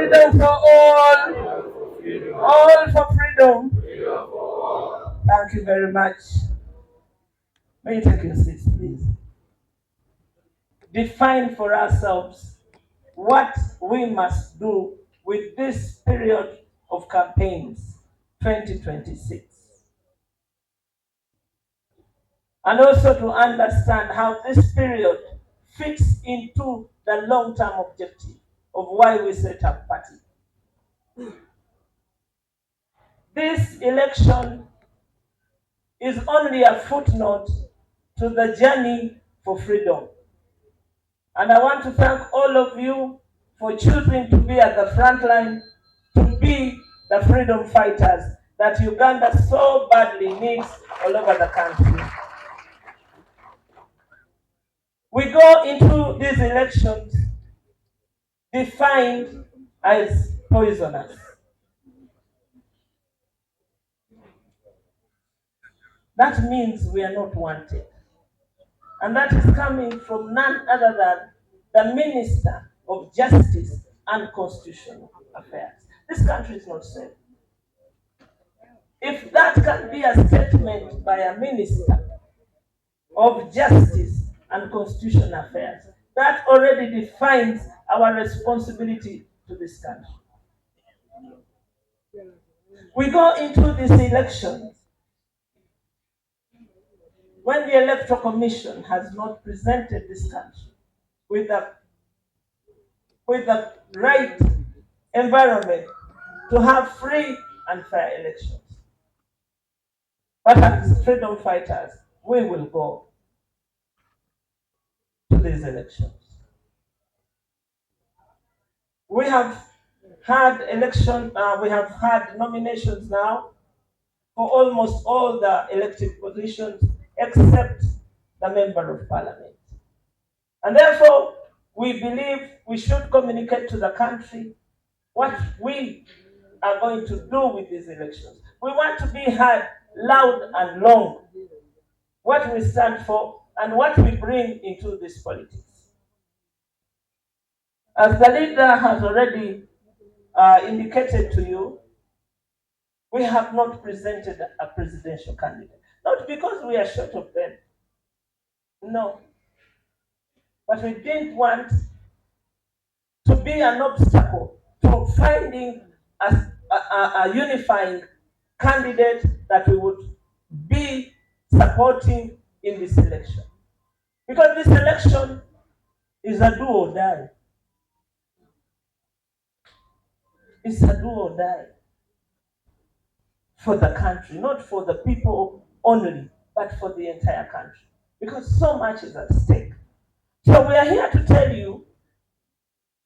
Freedom for all for freedom. Thank you very much. May you take your seats, please. Define for ourselves what we must do with this period of campaigns, 2026. And also to understand how this period fits into the long-term objective of why we set up party. This election is only a footnote to the journey for freedom. And I want to thank all of you for choosing to be at the front line, to be the freedom fighters that Uganda so badly needs all over the country. We go into these elections defined as poisonous. That means we are not wanted. And that is coming from none other than the Minister of Justice and Constitutional Affairs. This country is not safe. If that can be a statement by a Minister of Justice and Constitutional Affairs, that already defines our responsibility to this country. We go into this election when the Electoral Commission has not presented this country with the right environment to have free and fair elections. But as freedom fighters, we will go to these elections. We have had nominations now for almost all the elected positions except the Member of Parliament. And therefore, we believe we should communicate to the country what we are going to do with these elections. We want to be heard loud and long, what we stand for and what we bring into this politics. As the leader has already indicated to you, we have not presented a presidential candidate. Not because we are short of them. No. But we didn't want to be an obstacle to finding a unifying candidate that we would be supporting in this election. Because this election is a do or die. It's a do or die for the country, not for the people only, but for the entire country. Because so much is at stake. So we are here to tell you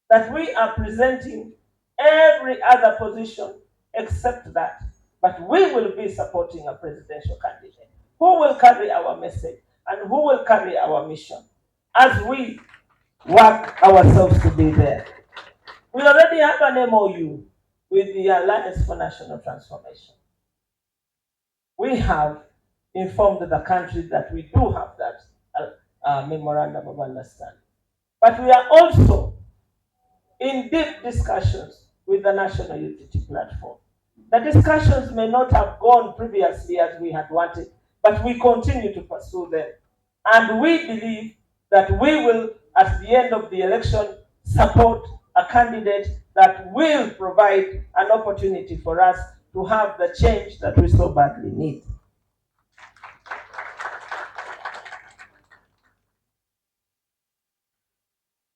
that we are presenting every other position except that. But we will be supporting a presidential candidate who will carry our message and who will carry our mission as we work ourselves to be there. We already have an MOU with the Alliance for National Transformation. We have informed the country that we do have that memorandum of understanding. But we are also in deep discussions with the National Unity Platform. The discussions may not have gone previously as we had wanted, but we continue to pursue them. And we believe that we will, at the end of the election, support a candidate that will provide an opportunity for us to have the change that we so badly need.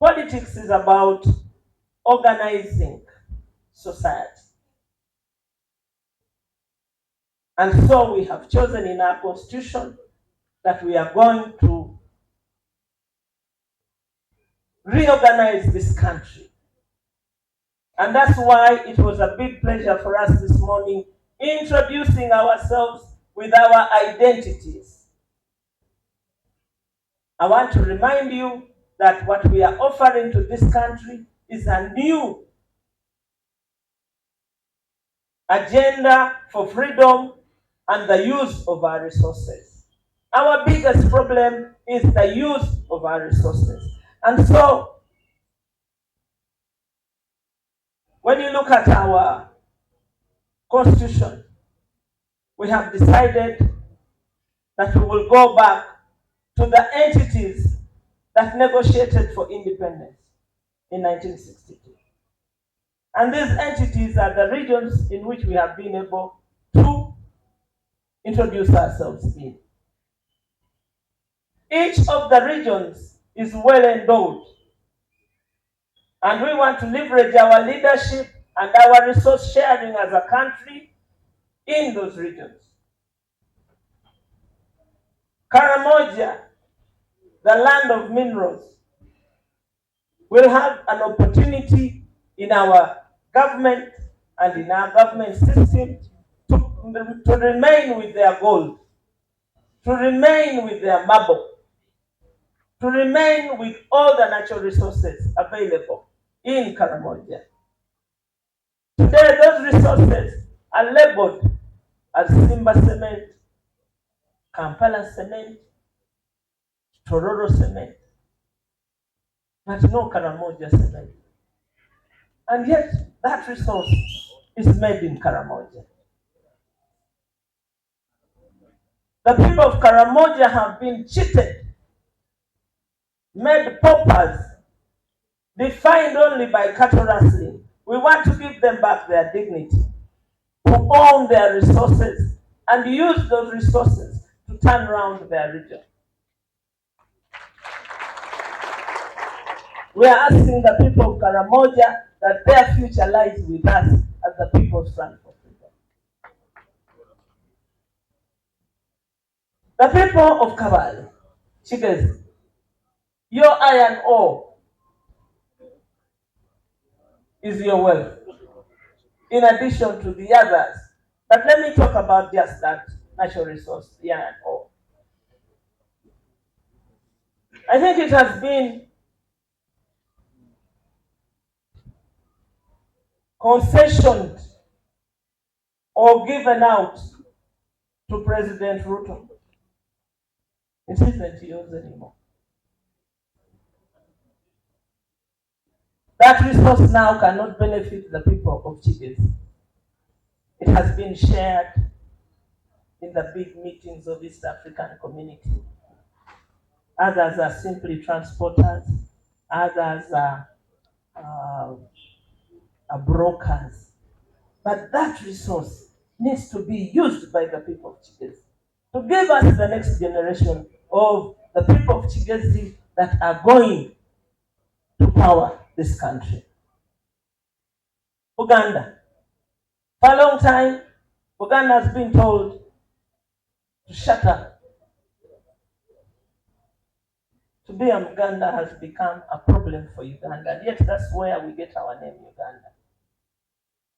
Politics is about organizing society. And so we have chosen in our constitution that we are going to reorganize this country. And that's why it was a big pleasure for us this morning introducing ourselves with our identities. I want to remind you that what we are offering to this country is a new agenda for freedom and the use of our resources. Our biggest problem is the use of our resources. And so When you look at our constitution, we have decided that we will go back to the entities that negotiated for independence in 1962. And these entities are the regions in which we have been able to introduce ourselves in. Each of the regions is well endowed, and we want to leverage our leadership and our resource sharing as a country in those regions. Karamoja, the land of minerals, will have an opportunity in our government and in our government system to remain with their gold, to remain with their marble, to remain with all the natural resources available in Karamoja. Today, those resources are labeled as Simba cement, Kampala cement, Tororo cement, but no Karamoja cement. And yet, that resource is made in Karamoja. The people of Karamoja have been cheated, made paupers, defined only by cattle rustling. We want to give them back their dignity, to own their resources, and use those resources to turn around their region. We are asking the people of Karamoja that their future lies with us as the People's Front for Freedom. The people of Kabale, Chigezi, your iron ore is your wealth, in addition to the others. But let me talk about just that natural resource, the iron ore. I think it has been concessioned or given out to President Ruto. It isn't yours anymore. That resource now cannot benefit the people of Chigezi. It has been shared in the big meetings of East African community. Others are simply transporters. Others are brokers. But that resource needs to be used by the people of Chigezi to give us the next generation of the people of Chigezi that are going to power this country. Buganda. For a long time, Buganda has been told to shut up. To be a Uganda has become a problem for Uganda, and yet that's where we get our name, Uganda.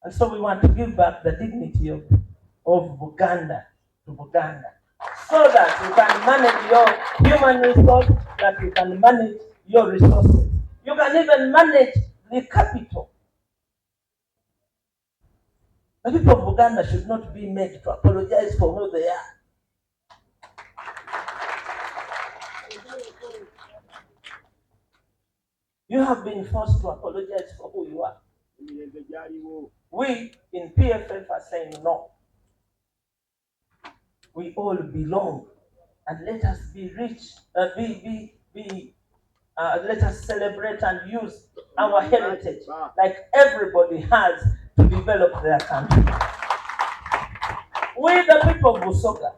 And so we want to give back the dignity of Buganda to Buganda, so that you can manage your human resource, that you can manage your resources. You can even manage the capital. The people of Buganda should not be made to apologize for who they are. You have been forced to apologize for who you are. We in PFF are saying no. We all belong, and let us be rich. Let us celebrate and use our heritage like everybody has to develop their country. We, the people of Busoga,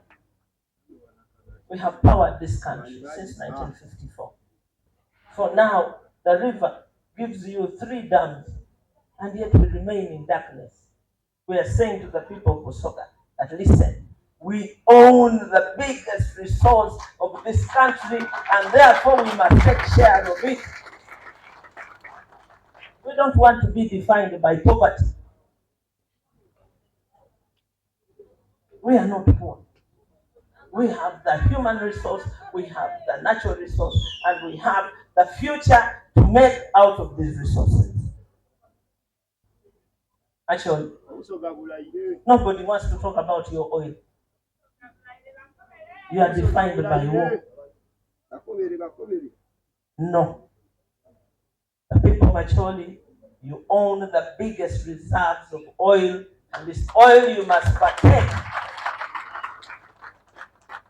we have powered this country since 1954. For now, the river gives you 3 dams, and yet we remain in darkness. We are saying to the people of Busoga that, listen, we own the biggest resource of this country, and therefore we must take share of it. We don't want to be defined by poverty. We are not poor. We have the human resource, we have the natural resource, and we have the future to make out of these resources. Actually, nobody wants to talk about your oil. You are defined by war. No. The people of Acholi, You own the biggest reserves of oil, and this oil you must partake.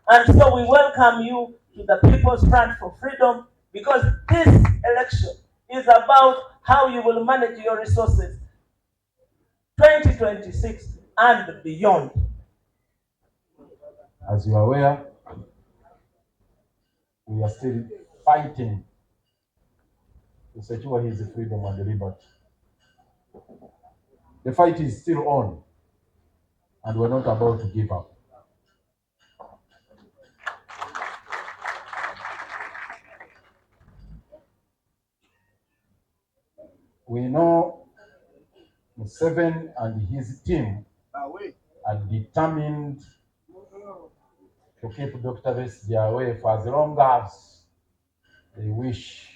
And so we welcome you to the People's Front for Freedom, because this election is about how you will manage your resources 2026 and beyond. As you are aware, we are still fighting to secure his freedom and liberty. The fight is still on, and we're not about to give up. We know Museveni and his team are determined to keep Dr. Besigye away for as long as they wish.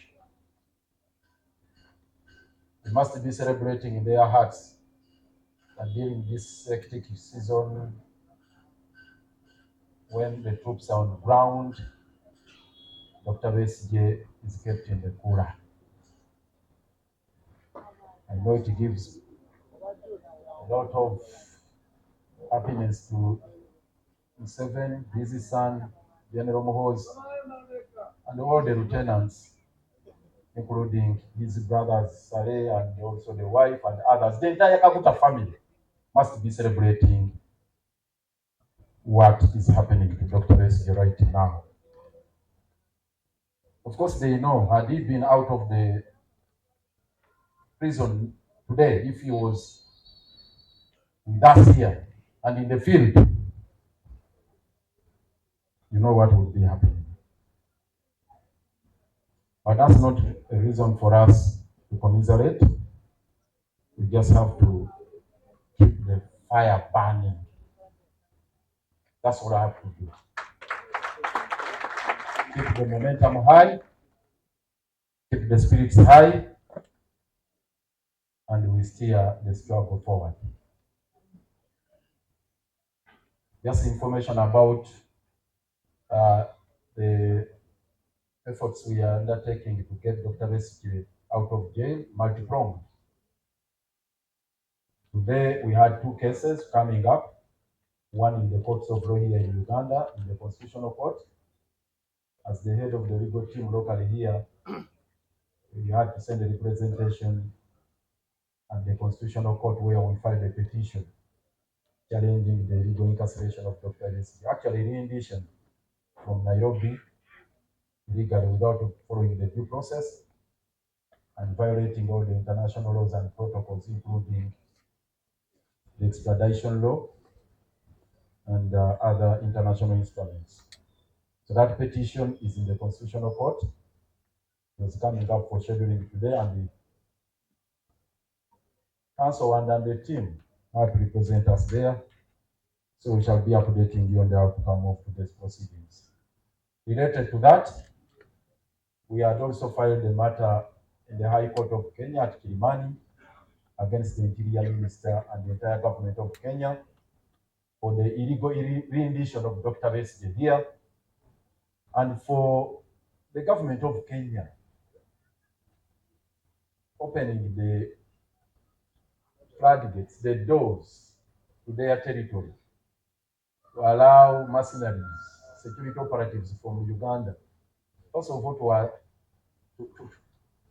They must be celebrating in their hearts that during this hectic season, when the troops are on the ground, Dr. Besigye is kept in the cooler. I know it gives a lot of happiness to Museveni, his son, General Muhoozi, and all the lieutenants, including his brothers Saleh and also the wife and others. The entire Kaguta family must be celebrating what is happening to Dr. Besigye right now. Of course, they know, had he been out of the prison today, if he was with us here and in the field, you know what would be happening. But that's not a reason for us to commiserate. We just have to keep the fire burning. That's what I have to do. Keep the momentum high, keep the spirits high, and we steer the struggle forward. Just information about the efforts we are undertaking to get Dr. Besigye out of jail, multi-pronged. Today we had two cases coming up, one in the courts of law here in Uganda, in the Constitutional Court. As the head of the legal team locally here, we had to send a representation at the Constitutional Court where we filed a petition challenging the legal incarceration of Dr. Besigye. Actually, rendition from Nairobi, legally without following the due process and violating all the international laws and protocols, including the extradition law and other international instruments. So that petition is in the Constitutional Court. It was coming up for scheduling today, and the council and the team had to represent us there. So we shall be updating you on the outcome of today's proceedings. Related to that, we had also filed a matter in the High Court of Kenya at Kilimani against the Interior Minister and the entire government of Kenya for the illegal rendition of Dr. Besigye here, and for the government of Kenya opening the floodgates, the doors to their territory to allow mercenaries, security operatives from Uganda, also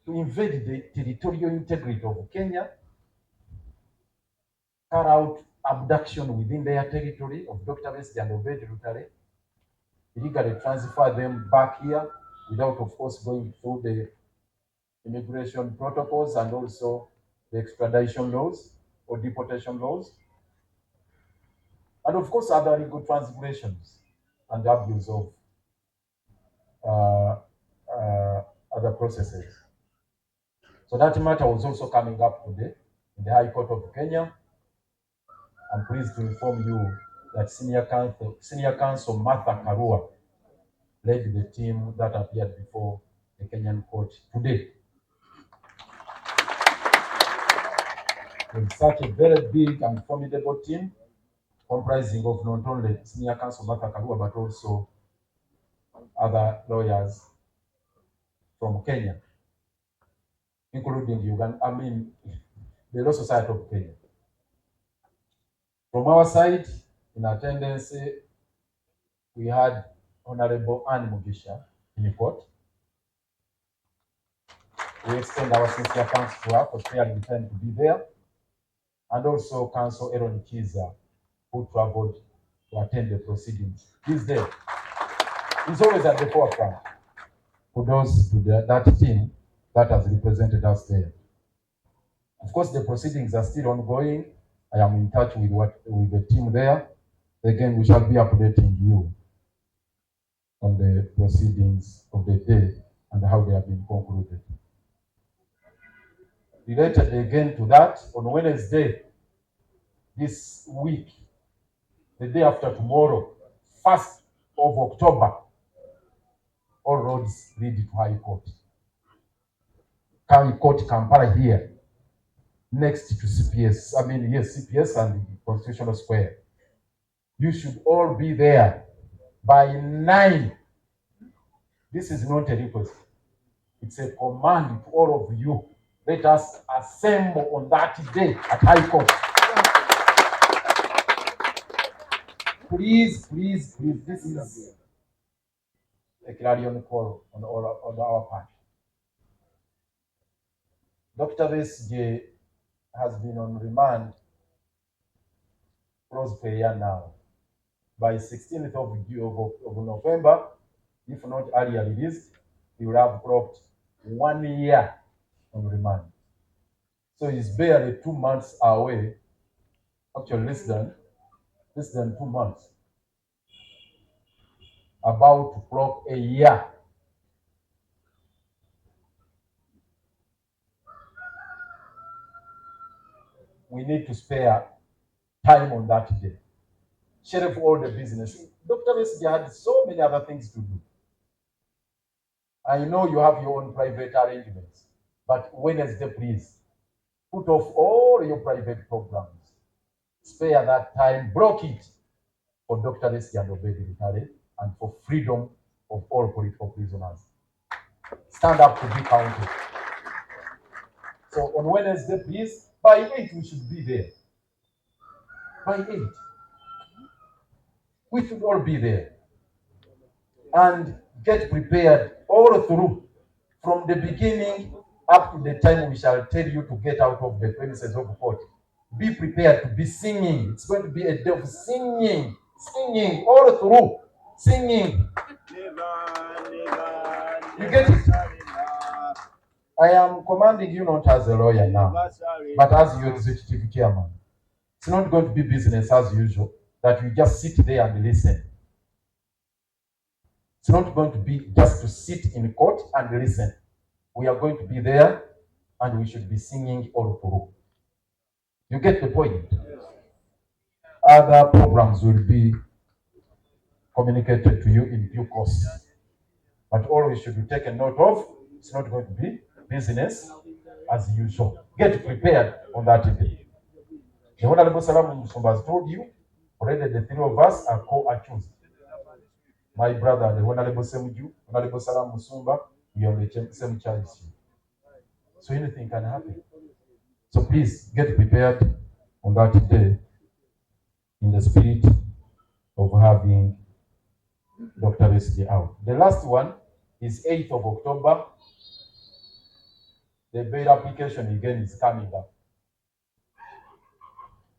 to invade the territorial integrity of Kenya, carry out abduction within their territory of Dr. Besigye and Obed Lutale, illegally transfer them back here without, of course, going through the immigration protocols and also the extradition laws or deportation laws, and of course other legal transgressions and abuse of uh, other processes. So that matter was also coming up today in the High Court of Kenya. I'm pleased to inform you that Senior Counsel Martha Karua led the team that appeared before the Kenyan court today. With such a very big and formidable team, comprising of not only Senior Counsel Martha Karua, but also other lawyers from Kenya. including Uganda, the Law Society of Kenya. From our side, in attendance, we had Honorable Anne Mugisha in court. We extend our sincere thanks to her for sparing the time to be there, and also Counsel Aaron Kiza, who traveled to attend the proceedings. He's there. He's always at the forefront. Kudos to that team that has represented us there. Of course, the proceedings are still ongoing. I am in touch with the team there. Again, we shall be updating you on the proceedings of the day and how they have been concluded. Related again to that, on Wednesday this week, the day after tomorrow, 1st of October, all roads lead to High Court. High Court Kampala here, next to CPS. CPS and the Constitutional Square. You should all be there by 9. This is not a request. It's a command to all of you. Let us assemble on that day at High Court. Please, please, please, this is a clarion call on our part. Dr. Besige has been on remand close to a year now. By 16th of November, if not earlier released, he will have clocked 1 year on remand. So he's barely 2 months away, actually less than 2 months, about to clock a year. We need to spare time on that day. Sheriff all the business. Dr. Besige had so many other things to do. I know you have your own private arrangements, but Wednesday, please, put off all your private programs. Spare that time, block it for Dr. Besige and Obedi Bitale and for freedom of all political prisoners. Stand up to be counted. So on Wednesday, please, by 8 we should be there. By 8. We should all be there. And get prepared all through, from the beginning up to the time we shall tell you to get out of the premises of court. Be prepared to be singing. It's going to be a day of singing, singing all through, singing. You get it? I am commanding you not as a lawyer now, but as your executive chairman. It's not going to be business as usual, that you just sit there and listen. It's not going to be just to sit in court and listen. We are going to be there and we should be singing all through. You get the point? Other programs will be communicated to you in due course. But all we should be taken note of, it's not going to be business as usual. Get prepared on that day. The Honorable Salam Musumba has told you, already the 3 of us are co-accused. My brother, the Honorable Ssemujju, Honorable Salam Musumba, we are the same charge. So anything can happen. So please get prepared on that day in the spirit of having Dr. Besige out. The last one is 8th of October. The bail application again is coming up.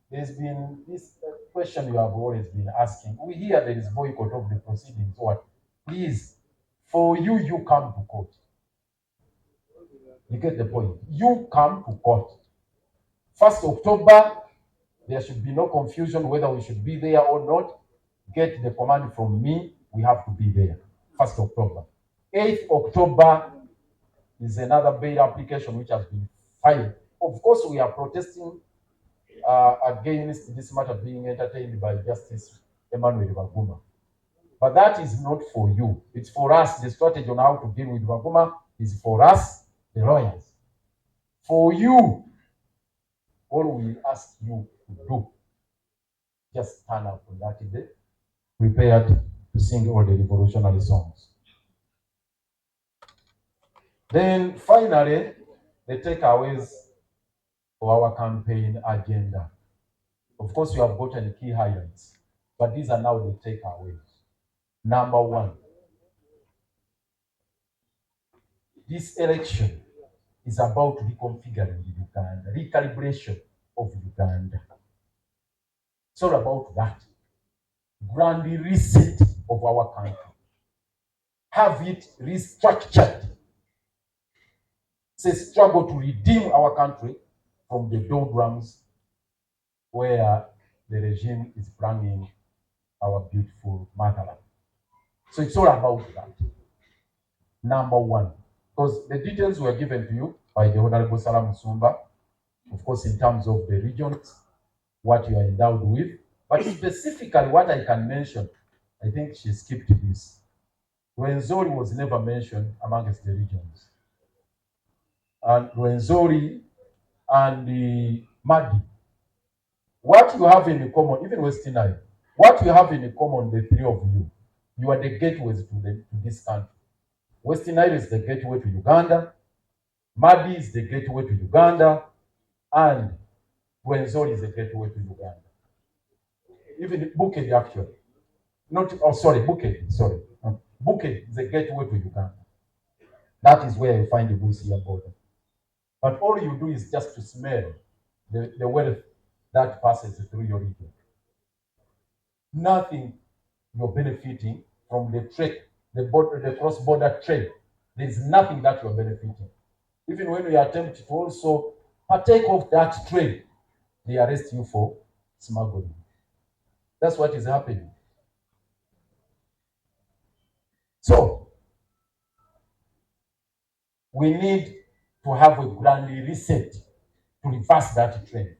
There's been this question you have always been asking. We hear there is boycott of the proceedings. What? Please, for you come to court. You get the point. You come to court. 1st October, there should be no confusion whether we should be there or not. Get the command from me. We have to be there. 1st October. 8th October is another bail application which has been filed. Of course, we are protesting against this matter being entertained by Justice Emmanuel Baguma. But that is not for you. It's for us. The strategy on how to deal with Baguma is for us, the lawyers. For you, all we ask you to do, just turn up on that day, prepared to sing all the revolutionary songs. Then finally, the takeaways for our campaign agenda. Of course, you have gotten key highlights, but these are now the takeaways. Number one, this election is about reconfiguring Uganda, recalibration of Uganda. It's all about that. Grand reset of our country. Have it restructured. It's a struggle to redeem our country from the doldrums where the regime is bringing our beautiful motherland. So it's all about that. Number one, because the details were given to you by the Honorable Salah Musumba, of course, in terms of the regions, what you are endowed with, but specifically what I can mention, I think she skipped this. Rwenzori was never mentioned amongst the regions. And Rwenzori and the Madi, what you have in common, even Western Nile, what you have in common, the three of you are the gateways to this country. Western Nile is the gateway to Uganda, Madi is the gateway to Uganda, and Rwenzori is the gateway to Uganda. Even Bukedi, actually. Bukedi, sorry. Bukedi is the gateway to Uganda. That is where you find the Busia border. But all you do is just to smell the wealth that passes through your region. Nothing you're benefiting from the trade, the cross-border trade. There's nothing that you're benefiting. Even when we attempt to also partake of that trade, they arrest you for smuggling. That's what is happening. So, we need to have a grand reset to reverse that trend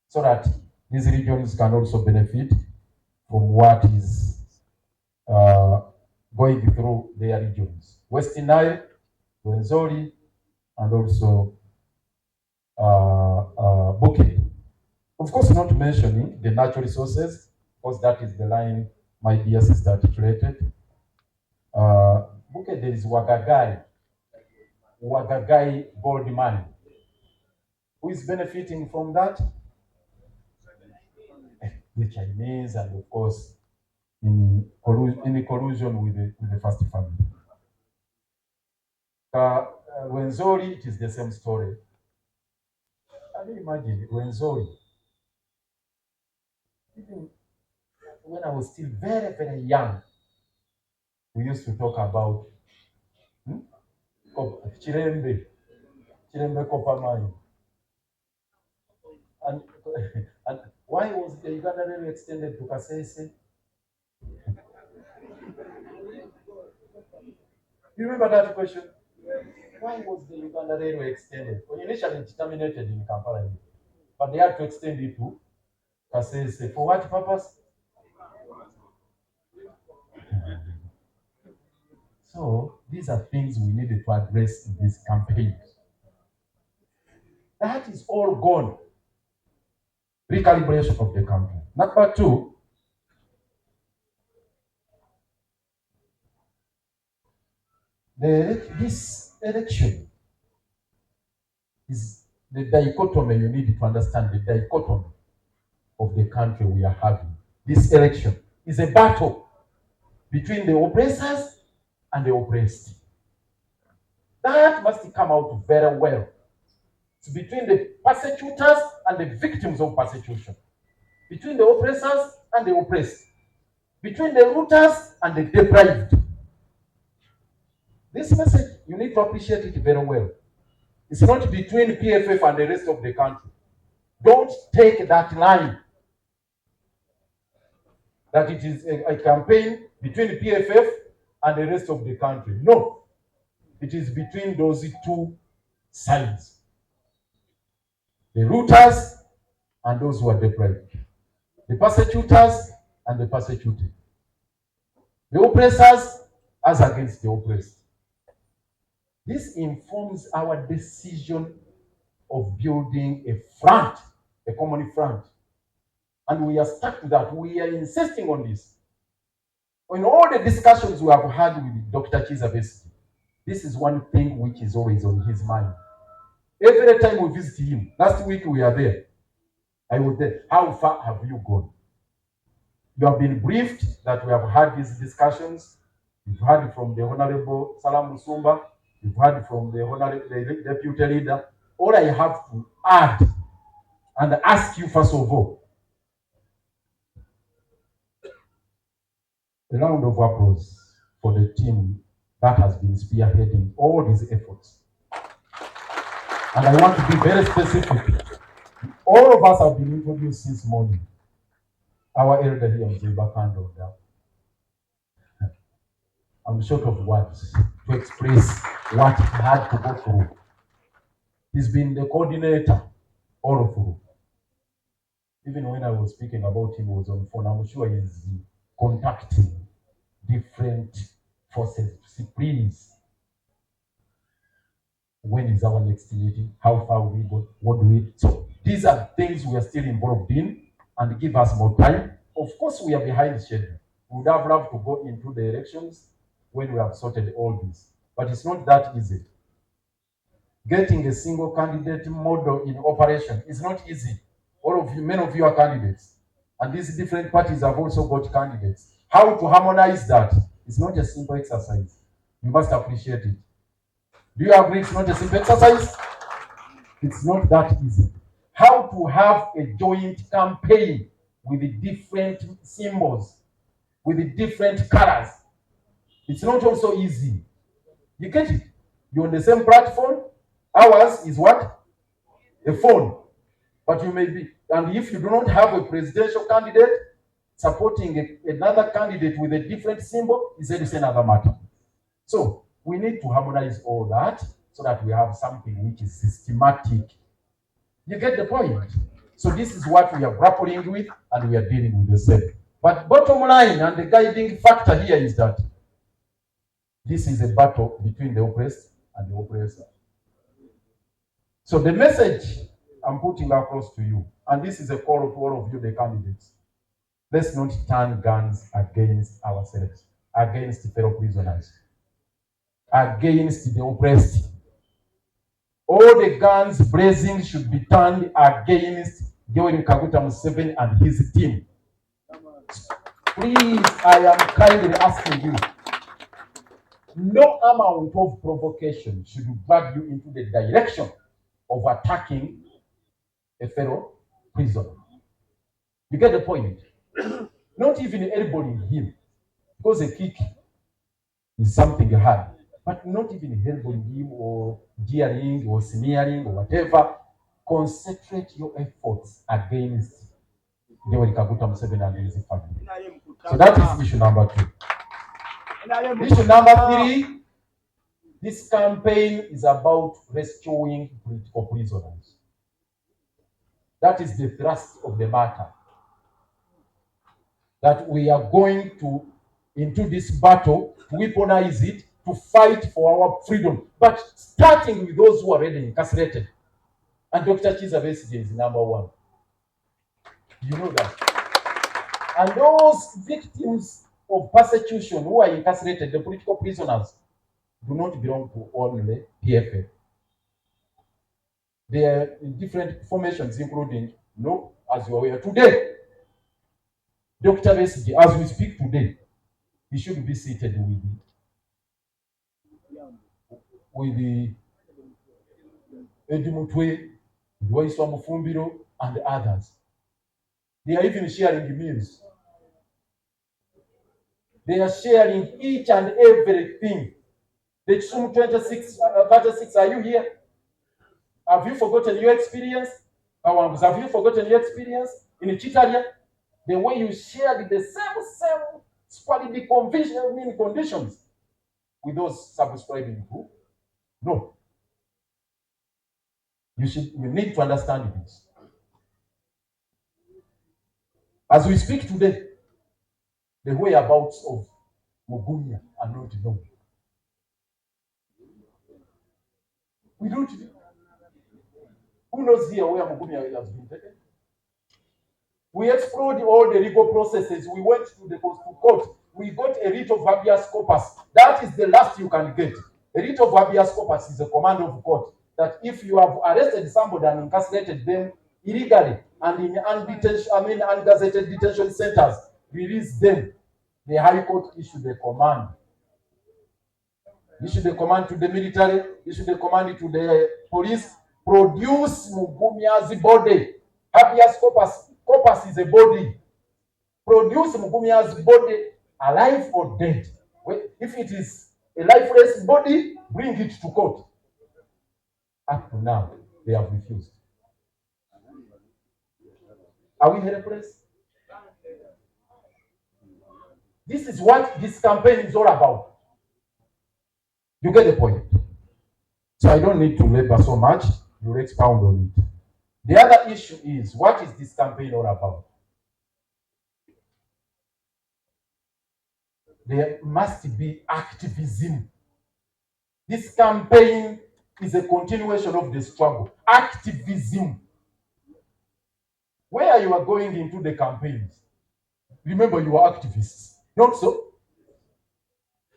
so that these regions can also benefit from what is going through their regions. Western Nile, Rwenzori, and also Bukit. Of course, not mentioning the natural resources, because that is the line my dear sister articulated. Bukit, there is Wagagai gold mine. Who is benefiting from that? The Chinese, and of course, in collusion with the first family. Rwenzori, it is the same story. Can you imagine Rwenzori? Even when I was still very, very young, we used to talk about Chirembe copper mine. And, and why was the Uganda Railway extended to Kasese? You remember that question? Why was the Uganda Railway extended? Well, initially it terminated in Kampala, but they had to extend it to Kasese. For what purpose? So these are things we needed to address in this campaign. That is all gone. Recalibration of the country. Number two, this election is the dichotomy. You need to understand the dichotomy of the country we are having. This election is a battle between the oppressors and the oppressed. That must come out very well. It's between the persecutors and the victims of persecution, between the oppressors and the oppressed, between the rooters and the deprived. This message, you need to appreciate it very well. It's not between PFF and the rest of the country. Don't take that line that it is a campaign between the PFF and the rest of the country. No, it is between those two sides. The rooters and those who are deprived. The persecutors and the persecuted. The oppressors as against the oppressed. This informs our decision of building a front, a common front. And we are stuck to that. We are insisting on this. In all the discussions we have had with Dr. Chiza Bessie, this is one thing which is always on his mind. Every time we visit him, last week we are there. I was there. How far have you gone? You have been briefed that we have had these discussions. You've heard from the Honorable Salam Musumba. You've heard from the Honorable the Deputy Leader. All I have to add and ask you, first of all, a round of applause for the team that has been spearheading all these efforts. And I want to be very specific. All of us have been introduced since morning. Our elder here, Mzee Bakando, I'm short of words to express what he had to go through. He's been the coordinator all through. Even when I was speaking about him, he was on phone. I'm sure he's contacting different forces to see, please, when is our next meeting? How far will we go? What do we? So these are things we are still involved in, and give us more time. Of course, we are behind schedule. We would have loved to go into the elections when we have sorted all this, but it's not that easy. Getting a single candidate model in operation is not easy. All of you, many of you are candidates, and these different parties have also got candidates. How to harmonize that is not a simple exercise. You must appreciate it. Do you agree it's not a simple exercise? It's not that easy. How to have a joint campaign with the different symbols, with the different colors. It's not also easy. You get it? You're on the same platform. Ours is what? A phone. But you may be, and if you do not have a presidential candidate supporting another candidate with a different symbol, it's another matter. So we need to harmonize all that so that we have something which is systematic. You get the point? So this is what we are grappling with, and we are dealing with the same. But bottom line and the guiding factor here is that this is a battle between the oppressed and the oppressor. So the message I'm putting across to you, and this is a call to all of you, the candidates, let's not turn guns against ourselves, against fellow prisoners, against the oppressed. All the guns blazing should be turned against Yoweri Kaguta Museveni and his team. Please, I am kindly asking you, no amount of provocation should drag you into the direction of attacking a fellow prisoner. You get the point? Not even elbowing him, because a kick is something hard, but not even elbowing him or jeering or sneering or whatever. Concentrate your efforts against Yoweri Kaguta Museveni and his family. So that is issue number 2. Issue number 3, this campaign is about rescuing political prisoners. That is the thrust of the matter. That we are going to, into this battle, to weaponize it, to fight for our freedom. But starting with those who are already incarcerated. And Dr. Chiza Besigye is number 1. You know that. And those victims of persecution who are incarcerated, the political prisoners, do not belong to only PFA. They are in different formations, including, as you are aware today, Dr. Besigye, as we speak today, he should be seated with the Edimutwe, Waiswa Mufumbiro, and others. They are even sharing meals. They are sharing each and everything. The Chum 36, are you here? Have you forgotten your experience? Have you forgotten your experience in Chitalia? The way you shared the same quality conditions with those subscribing group? No. You need to understand this. As we speak today, the whereabouts of Mugunya are not known. We don't know. Who knows here where Mugunya has been taken? We explored all the legal processes. We went to the court. We got a writ of habeas corpus. That is the last you can get. A writ of habeas corpus is a command of court. that if you have arrested somebody and incarcerated them illegally and in ungazetted detention centers, release them. The High Court issued a command. Issued a command to the military, issued a command to the police, produce Mugumia's body. Habeas corpus. Corpus is a body. Produce Mugumia's body, alive or dead. If it is a lifeless body, bring it to court. Up to now, they have refused. Are we helpless? This is what this campaign is all about. You get the point? So I don't need to labor so much. You'll expound on it. The other issue is, what is this campaign all about? There must be activism. This campaign is a continuation of the struggle. Activism. Where you are going into the campaigns, remember you are activists, not so?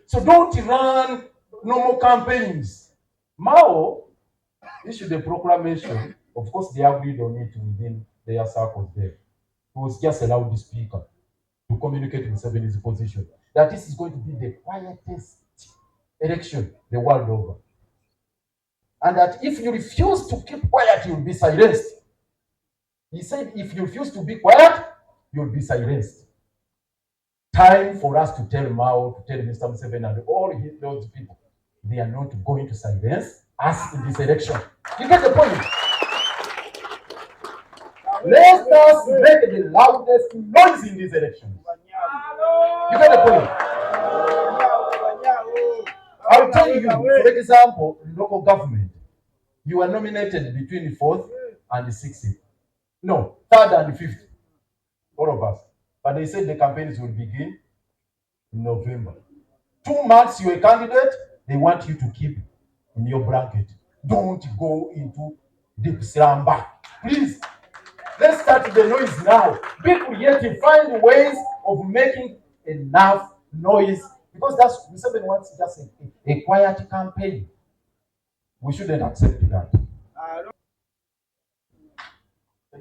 So don't run normal campaigns. Mao issued a proclamation. Of course, they agreed on it within their circles there. He was just a loudspeaker to communicate with Museveni's position that this is going to be the quietest election the world over. And that if you refuse to keep quiet, you'll be silenced. He said, if you refuse to be quiet, you'll be silenced. Time for us to tell Mao, to tell Mr. Museveni and all those people, they are not going to silence us in this election. You get the point? Let us make the loudest noise in this election. You get the point? I'll tell you, for example, local government, you are nominated between the 4th and the 6th. No, 3rd and the 5th. All of us. But they said the campaigns will begin in November. 2 months you're a candidate, they want you to keep in your blanket. Don't go into deep slumber. Please, let's start the noise now. Be creative, find ways of making enough noise, because that's Museveni wants just a quiet campaign. We shouldn't accept that.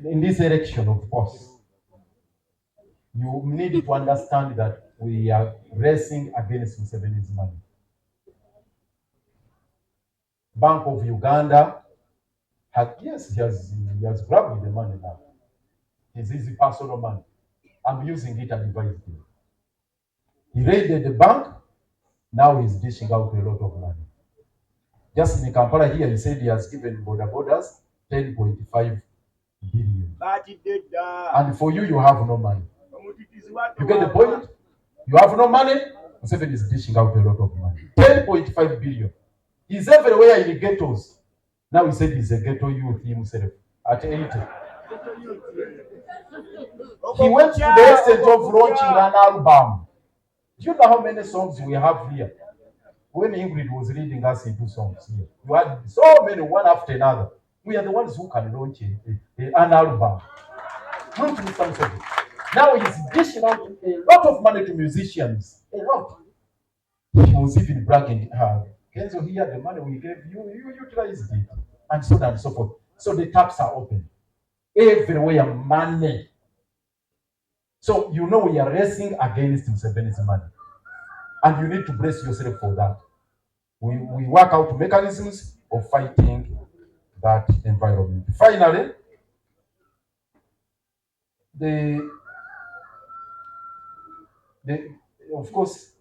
In this election, of course, you need to understand that we are racing against Museveni's money. Bank of Uganda he has grabbed the money now. It's his personal money. I'm using it advisedly. He raided the bank, now he's dishing out a lot of money. Just in Kampala here, he said he has given borders 10.5 billion. And for you, you have no money. You get the point? You have no money, Museveni is dishing out a lot of money. 10.5 billion. He's everywhere in the ghettos. Now he said he's a ghetto youth himself at 80. He went to the extent of launching an album. Do you know how many songs we have here? When Ingrid was leading us into songs here, you had so many, one after another. We are the ones who can launch an album. Not Mr. Museveni. Now he's dishing out a lot of money to musicians. A lot. He was even bragging, Kenzo, here the money we gave you, you utilized it. And so on and so forth. So the taps are open. Everywhere money. So you know we are racing against Museveni's money. And you need to brace yourself for that. We work out mechanisms of fighting that environment. Finally, of course,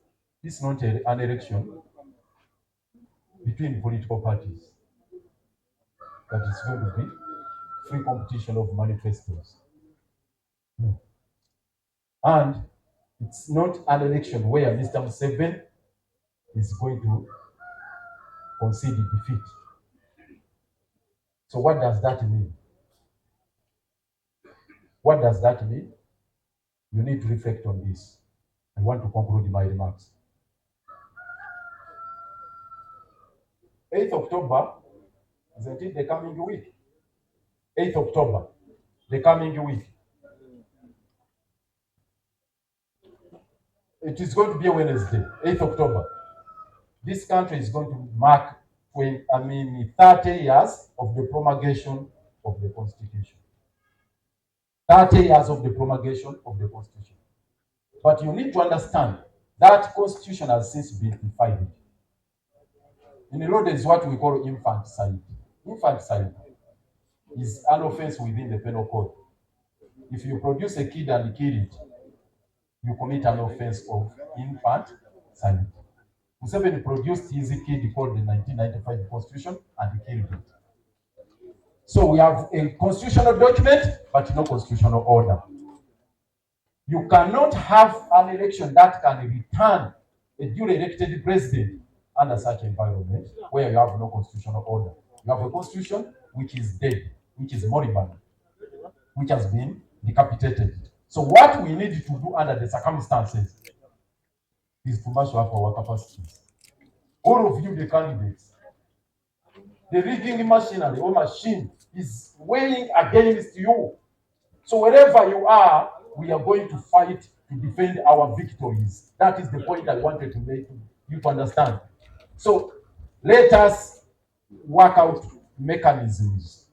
this is not an election between political parties. That is going to be free competition of manifestos. No. And it's not an election where Mr. Museveni is going to concede defeat. So what does that mean? What does that mean? You need to reflect on this. I want to conclude my remarks. 8th October, isn't it the coming week? 8th October, the coming week. It is going to be a Wednesday, 8th October. This country is going to mark 30 years of the promulgation of the Constitution. 30 years of the promulgation of the Constitution. But you need to understand that Constitution has since been defined. In the law, there is what we call infanticide. Infanticide is an offense within the penal code. If you produce a kid and kill it, you commit an offense of infanticide. Museveni produced his kid called the 1995 Constitution and he killed it. So we have a constitutional document, but no constitutional order. You cannot have an election that can return a duly elected president under such environment where you have no constitutional order. You have a constitution which is dead, which is moribund, which has been decapitated. So what we need to do under the circumstances is to marshal up our capacities. All of you, the candidates, the rigging machinery or machine is weighing against you. So wherever you are, we are going to fight to defend our victories. That is the point I wanted to make you to understand. So let us work out mechanisms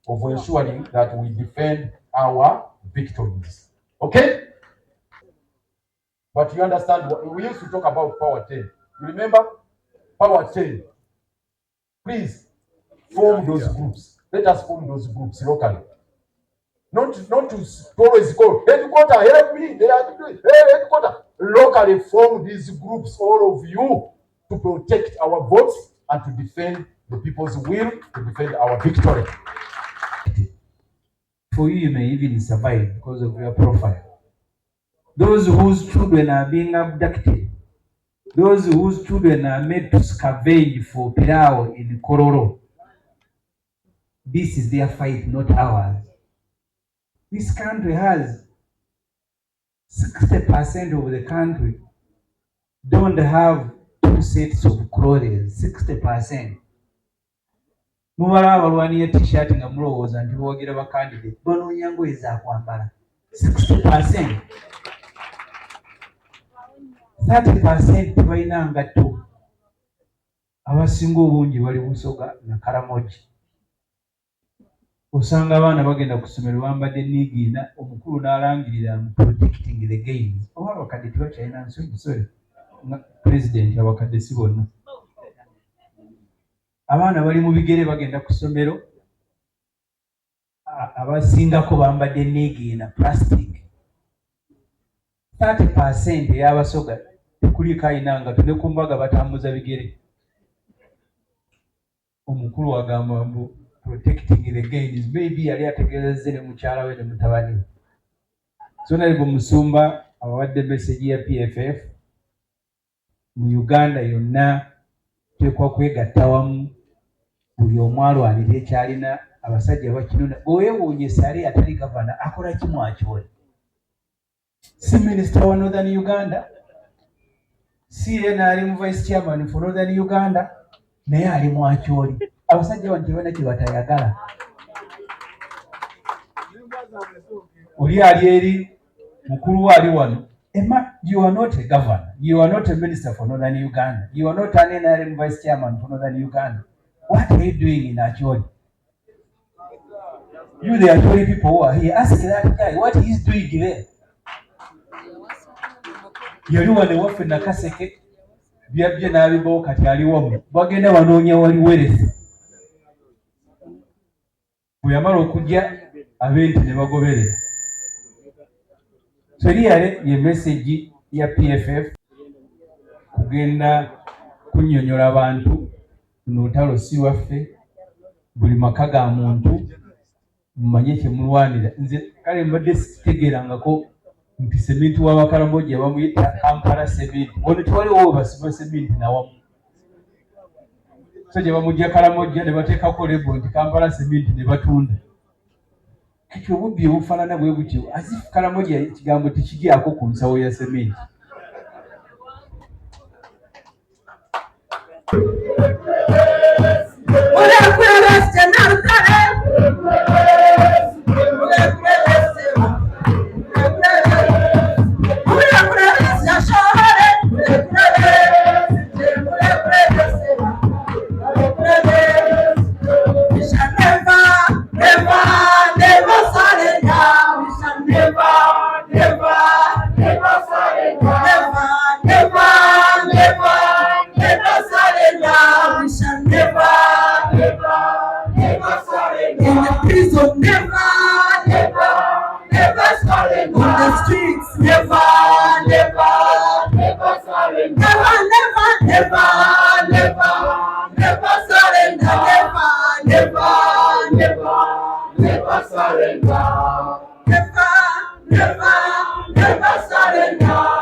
of ensuring that we defend our victories. Okay? But you understand, we used to talk about power 10. You remember? Power 10. Please form those groups. Let us form those groups locally. Not to always go, headquarter, help me, they are doing, hey, headquarter. Locally form these groups, all of you, to protect our votes and to defend the people's will, to defend our victory. For you, you may even survive because of your profile. Those whose children are being abducted, those whose children are made to scavenge for Pirao in Kororo, this is their fight, not ours. This country has 60% of the country don't have 2 sets of clothes. 60%. Mubala abalwaniye t-shirt nga mulowooza nti boogera ba candidate banoonya ngoye za kwambala. 60%. 30% tebalina ngatto. Abasinga obungi bali Busoga na Karamogi. Osanga abaana bagenda ku ssomero bambadde niigiina, omukulu n'alangirira mu protecting the games. Oba abakadde tebakyalina nsonyi, sorry. President abakadde si bonna. Abaana bali mu bigere bagenda ku ssomero, abasingako bambadde niigiina plastic. 30% ey'Abasoga tekuliko ayina nga tune ku mbaga batambuza bigere. Omukulu agamba mbu protecting the gains, maybe yali ategeezezze ne mukyala we ne mutabani we. So nali Musumba abawadde message ya PFF mu Uganda yonna tekwa kwegatta wamu, buli omu alwanira ekyalina, abasajja bakinona. Oweewuunye Saleh atali gavana akola kimu Acholi. Si minisita wa Northern Uganda, si yena ali mu vice chairman for Northern Uganda, naye ali mu Acholi. Abasajja bano tebana kye batayagala. Oli ali eri mukulu wa ali wano. Emma, you are not a governor. You are not a minister for Northern Uganda. You are not an NRM vice chairman for Northern Uganda. What are you doing in Acholi? You, the Acholi people who are here, ask that guy what he is doing there. Yali wane waffe Nakaseke byabye n'abibawo kati ali wamu. Bagenda banoonya wali werese. Bwe yamala okujja ab'ente ne bagoberera. Seriyale ye message ya PFF kugenda kunnyonnyola abantu n'olutalo si waffe, buli maka ga muntu mumanye kye mulwanira. Nze kale mbadde sitegeerangako nti seminti w'Abakaramogi bamuyita Kampala seminti. Ono tewaliwo basiba seminti nawamu. So gye bamugya Karamogi ne bateekako lebo nti Kampala seminti ne batunda. Kati obubbi obufaanana bwe butyo, as Karamogi ekigambo tekigyako ku nsawo ya seminti. prison, never, never, never surrender. On the streets, never, never, never surrender. Never, never, never, never, never surrender. Never, never, never, never surrender. Never, never, never surrender.